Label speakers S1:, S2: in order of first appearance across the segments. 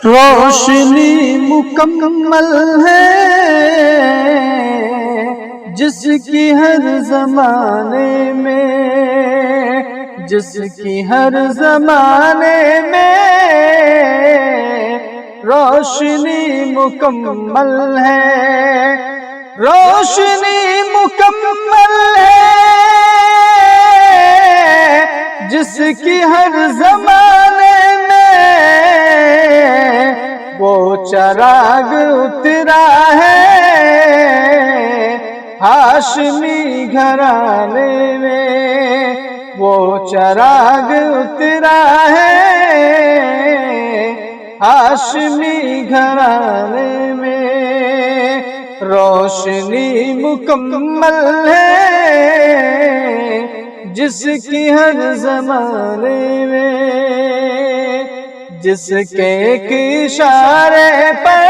S1: روشنی مکمل ہے جس کی ہر زمانے میں، جس کی ہر زمانے میں روشنی مکمل ہے، روشنی مکمل ہے جس کی ہر زمانے میں وہ چراغ اترا ہے ہاشمی گھرانے میں، وہ چراغ اترا ہے ہاشمی گھرانے میں، روشنی مکمل ہے جس کی ہر زمانے میں، جس کے ایک اشارے پر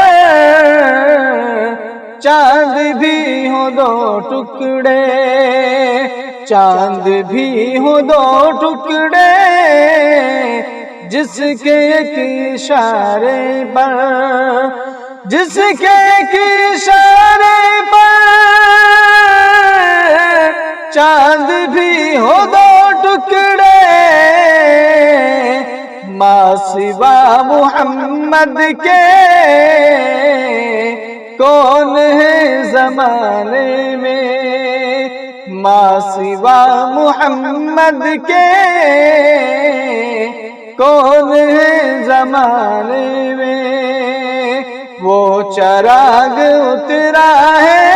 S1: چاند بھی ہو دو ٹکڑے، چاند بھی ہو دو ٹکڑے، جس کے ایک اشارے پر، جس کے ایک اشارے پر چاند بھی ہو دو ٹکڑے، ما سوا محمد کے کون ہے زمانے میں، ما سوا محمد کے کون ہے زمانے میں، وہ چراغ اترا ہے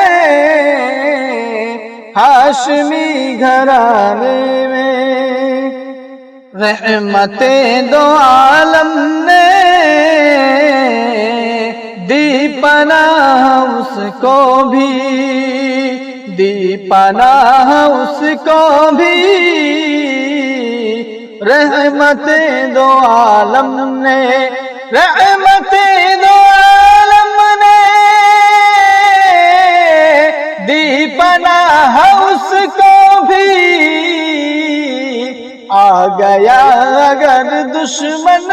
S1: ہاشمی گھرانے میں، رحمتیں دو عالم نے دی پناہ اس کو بھی، دی پناہ اس کو بھی، رحمتیں دو عالم نے، رحمتیں دو عالم نے دی پناہ اس کو بھی، آ گیا اگر دشمن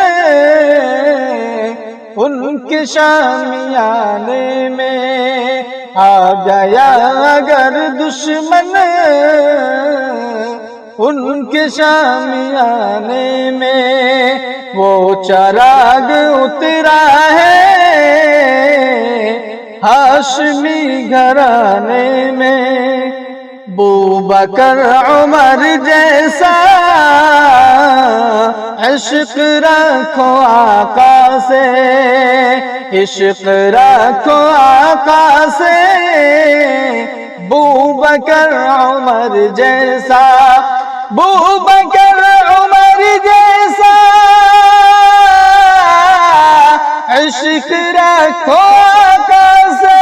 S1: ان کے شامیانے میں، آ گیا اگر دشمن ان کے شامیانے میں، وہ چراغ اترا ہے ہاشمی گھرانے میں، بوبکر عمر جیسا عشق رکھو آقا سے، عشق رکھو آقا سے، بوبکر عمر جیسا، بوبکر عمر جیسا عشق رکھو آقا سے،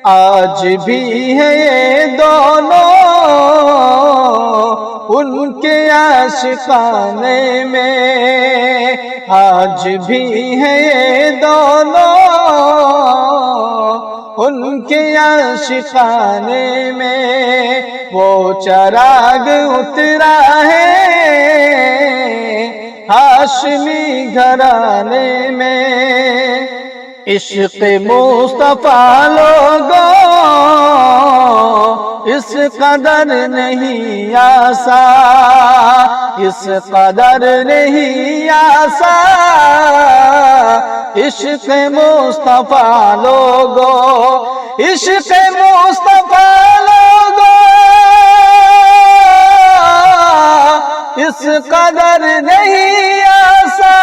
S1: آج بھی ہے یہ دونوں ان کے عاشقانے میں، آج بھی ہے یہ دونوں ان کے عاشقانے میں، وہ چراغ اترا ہے ہاشمی گھرانے میں، عشق مصطفیٰ لوگوں اس قدر نہیں آسا، اس قدر نہیں آسا، عشق مصطفیٰ لوگوں، عشق مصطفیٰ لوگوں اس قدر نہیں آسا،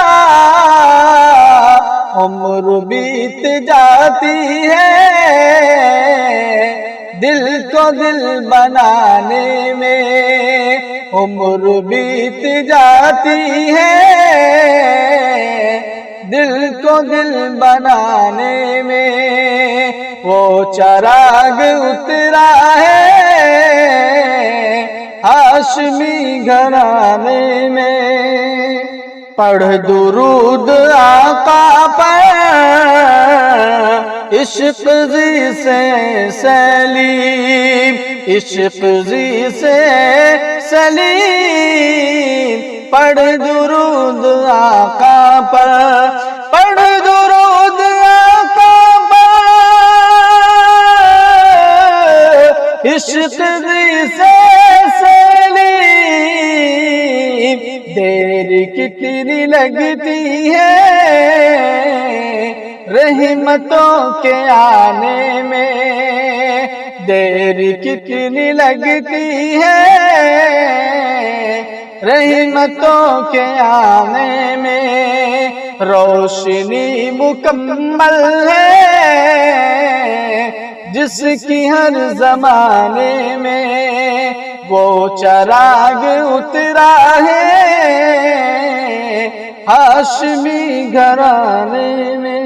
S1: عمر بیت جاتی ہے دل کو دل بنانے میں، عمر بیت جاتی ہے دل کو دل بنانے میں، وہ چراغ اترا ہے ہاشمی گھرانے میں، پڑھ درود آقا پر عشق زی سے سلیم، عشق زی سے سلیم، پڑھ درود آقا عشق سے سلیم دیر کتنی لگتی ہے رحمتوں کے آنے میں، دیر کتنی لگتی ہے رحمتوں کے آنے میں، روشنی مکمل ہے جس کی ہر زمانے میں، وہ چراغ اترا ہے ہاشمی گھرانے میں۔